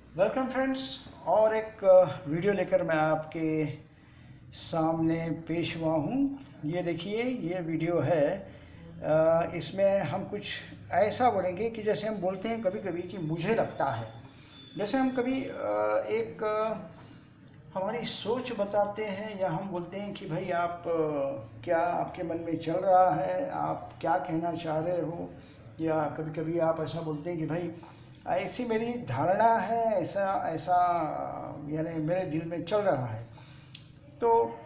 Welcome friends. और एक video लेकर मैं आपके सामने पेश हुआ हूँ। ये देखिए, ये वीडियो है। इसमें हम कुछ ऐसा बोलेंगे कि जैसे हम बोलते हैं कभी कभी कि मुझे लगता है। जैसे हम कभी हमारी सोच बताते हैं, या हम बोलते हैं कि भाई आप क्या आपके मन में चल रहा है, आप क्या कहना चाह रहे हो। या कभी कभी आप ऐसा बोलते हैं कि भाई ऐसी मेरी धारणा है, ऐसा ऐसा यानी मेरे दिल में चल रहा है। तो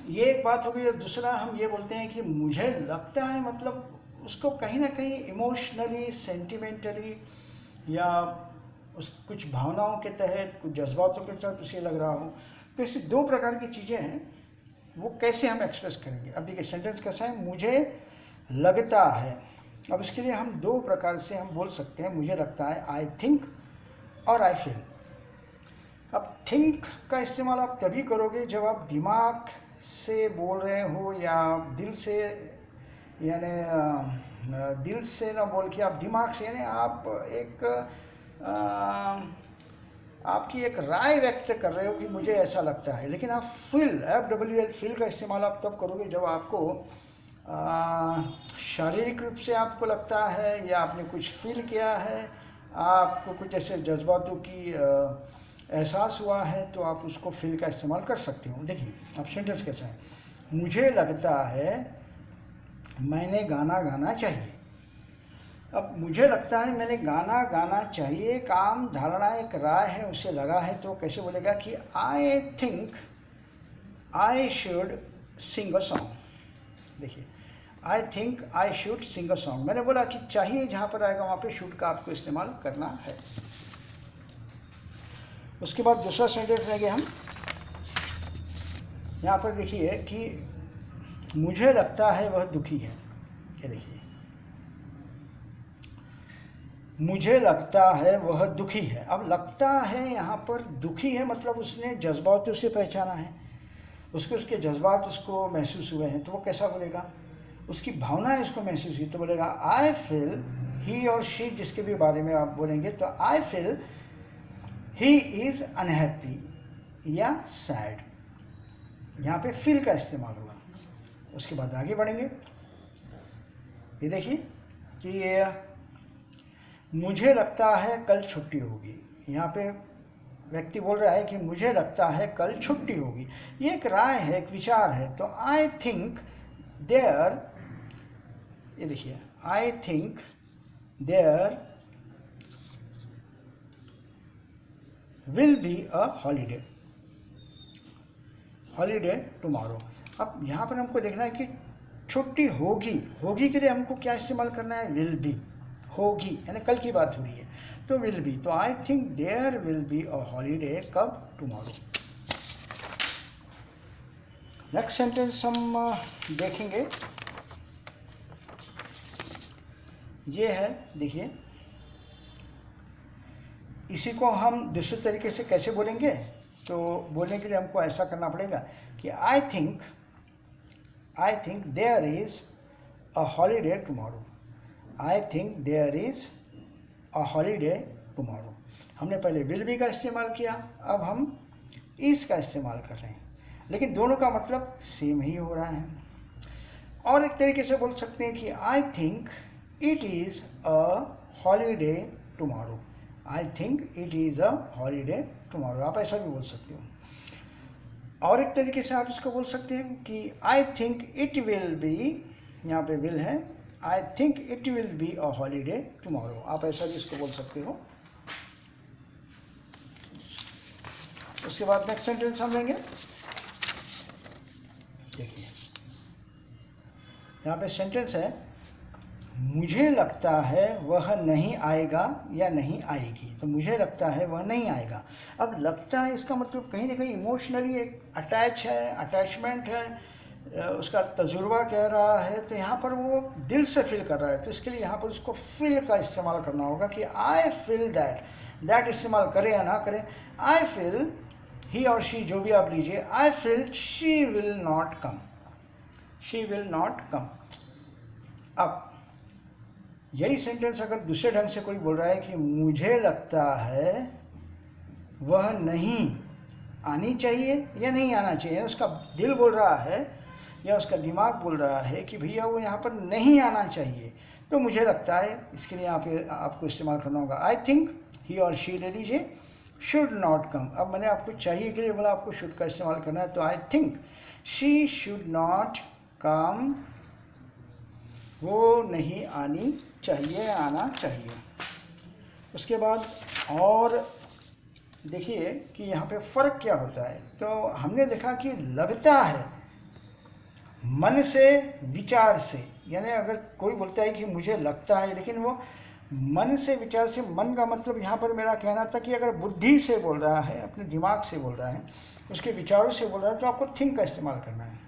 ये एक बात हो गई। और दूसरा हम ये बोलते हैं कि मुझे लगता है, मतलब उसको कहीं ना कहीं इमोशनली, सेंटिमेंटली, या उस कुछ भावनाओं के तहत, कुछ जज्बातों के तहत उसे लग रहा हो। तो ऐसी दो प्रकार की चीज़ें हैं, वो कैसे हम एक्सप्रेस करेंगे। अब देखिए, सेंटेंस कैसा है, मुझे लगता है। अब इसके लिए हम दो प्रकार से हम बोल सकते हैं। मुझे लगता है, आई थिंक और आई फील। अब थिंक का इस्तेमाल आप तभी करोगे जब आप दिमाग से बोल रहे हो, या दिल से, यानी दिल से ना बोल के आप दिमाग से, यानी आप एक आपकी एक राय व्यक्त कर रहे हो कि मुझे ऐसा लगता है। लेकिन आप फील, FWL, फील का इस्तेमाल आप तब करोगे जब आपको शारीरिक रूप से आपको लगता है, या आपने कुछ फील किया है, आपको कुछ ऐसे जज्बातों की एहसास हुआ है, तो आप उसको फील का इस्तेमाल कर सकते हो। देखिए, अब सेंटेंस कैसा है, मुझे लगता है मैंने गाना गाना चाहिए। अब मुझे लगता है मैंने गाना गाना चाहिए, एक आम धारणा, एक राय है, उसे लगा है। तो कैसे बोलेगा कि I think I should sing a song. देखिए, I think I should sing a song. मैंने बोला कि चाहिए जहाँ पर आएगा वहाँ पे शुड का आपको इस्तेमाल करना है। उसके बाद दूसरा सेंटेंस लेंगे हम। यहाँ पर देखिए कि मुझे लगता है वह दुखी है। ये देखिए, मुझे लगता है वह दुखी है। अब लगता है यहाँ पर दुखी है, मतलब उसने जज्बातों से पहचाना है, उसके जज्बात उसको महसूस हुए हैं। तो वो कैसा बोलेगा, उसकी भावनाएं उसको महसूस हुई, तो बोलेगा आई फील, ही और शी जिसके भी बारे में आप बोलेंगे, तो I feel he is unhappy या सैड। यहाँ पे फील का इस्तेमाल होगा। उसके बाद आगे बढ़ेंगे। ये देखिए कि ये मुझे लगता है कल छुट्टी होगी। यहाँ पे व्यक्ति बोल रहा है कि मुझे लगता है कल छुट्टी होगी। ये एक राय है, एक विचार है। तो आई थिंक देयर, ये देखिए, I think there will be a holiday, holiday tomorrow. अब यहाँ पर हमको देखना है कि छुट्टी होगी, होगी के लिए हमको क्या इस्तेमाल करना है, विल बी। होगी यानी कल की बात हो रही है, तो विल बी। तो I think there will be a holiday, कब, टुमारो। नेक्स्ट सेंटेंस हम देखेंगे। ये है, देखिए, इसी को हम दूसरे तरीके से कैसे बोलेंगे। तो बोलने के लिए हमको ऐसा करना पड़ेगा कि I think there is a holiday tomorrow. I think there is a holiday tomorrow. हमने पहले विल बी का इस्तेमाल किया, अब हम इज का इस्तेमाल कर रहे हैं, लेकिन दोनों का मतलब सेम ही हो रहा है। और एक तरीके से बोल सकते हैं कि I think it is a holiday tomorrow. I think it is a holiday tomorrow, आप ऐसा भी बोल सकते हो। और एक तरीके से आप इसको बोल सकते हैं कि I think it will be, यहाँ पे विल है, I think it will be a holiday tomorrow, आप ऐसा भी इसको बोल सकते हो। उसके बाद नेक्स्ट सेंटेंस हम लेंगे। देखिए, यहाँ पे सेंटेंस है, मुझे लगता है वह नहीं आएगा या नहीं आएगी। तो मुझे लगता है वह नहीं आएगा। अब लगता है, इसका मतलब कहीं ना कहीं इमोशनली एक अटैच है, अटैचमेंट है, उसका तजुर्बा कह रहा है। तो यहाँ पर वो दिल से फील कर रहा है, तो इसके लिए यहाँ पर उसको फील का इस्तेमाल करना होगा कि आई फील दैट। दैट इस्तेमाल करें या ना करें, आई फील ही और शी, जो भी आप लीजिए, I feel she will not come, she will not come. अब यही सेंटेंस अगर दूसरे ढंग से कोई बोल रहा है कि मुझे लगता है वह नहीं आनी चाहिए या नहीं आना चाहिए। उसका दिल बोल रहा है या उसका दिमाग बोल रहा है कि भैया वो यहाँ पर नहीं आना चाहिए, तो मुझे लगता है इसके लिए आपको इस्तेमाल करना होगा आई थिंक ही और शी ले लीजिए, शुड नॉट कम। अब मैंने आपको चाहिए के लिए बोला, आपको शुड का इस्तेमाल करना है, तो I think she should not come, वो नहीं आनी चाहिए, आना चाहिए। उसके बाद और देखिए कि यहाँ पे फ़र्क क्या होता है। तो हमने देखा कि लगता है मन से, विचार से, यानी अगर कोई बोलता है कि मुझे लगता है, लेकिन वो मन से, विचार से, मन का मतलब यहाँ पर मेरा कहना था कि अगर बुद्धि से बोल रहा है, अपने दिमाग से बोल रहा है, उसके विचारों से बोल रहा है, तो आपको थिंक का इस्तेमाल करना है।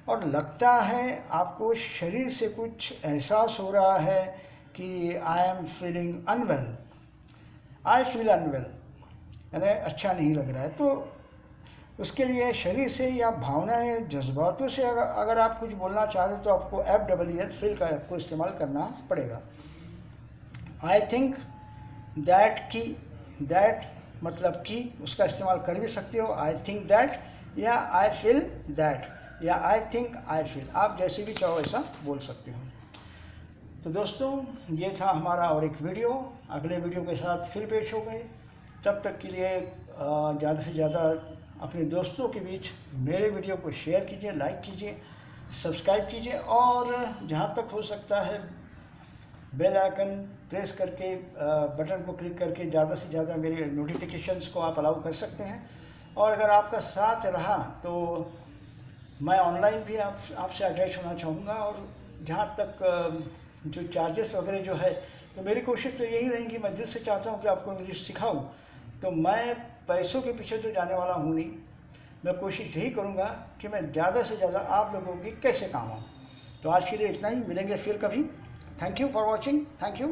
और लगता है आपको शरीर से कुछ एहसास हो रहा है कि I am feeling unwell, I feel unwell, यानी अच्छा नहीं लग रहा है, तो उसके लिए शरीर से या भावनाएं, जज्बातों से अगर आप कुछ बोलना चाह रहे हो, तो आपको FEEL फील का आपको इस्तेमाल करना पड़ेगा। आई थिंक दैट की, दैट मतलब कि उसका इस्तेमाल कर भी सकते हो, आई थिंक दैट या आई फील दैट या आई थिंक आई फील, आप जैसे भी चाहो ऐसा बोल सकते हो। तो दोस्तों ये था हमारा और एक वीडियो। अगले वीडियो के साथ फिर पेश हो गए। तब तक के लिए ज़्यादा से ज़्यादा अपने दोस्तों के बीच मेरे वीडियो को शेयर कीजिए, लाइक कीजिए, सब्सक्राइब कीजिए, और जहाँ तक हो सकता है बेल आइकन प्रेस करके, बटन को क्लिक करके ज़्यादा से ज़्यादा मेरे नोटिफिकेशंस को आप अलाउ कर सकते हैं। और अगर आपका साथ रहा तो मैं ऑनलाइन भी आपसे अटैच होना चाहूँगा। और जहाँ तक जो चार्जेस वगैरह जो है, तो मेरी कोशिश तो यही रहेगी, मैं दिल से चाहता हूँ कि आपको इंग्लिश सिखाऊँ। तो मैं पैसों के पीछे तो जाने वाला हूँ नहीं, मैं कोशिश यही करूँगा कि मैं ज़्यादा से ज़्यादा आप लोगों की कैसे काम आऊँ। तो आज के लिए इतना ही, मिलेंगे फिर कभी। Thank you for watching, thank you.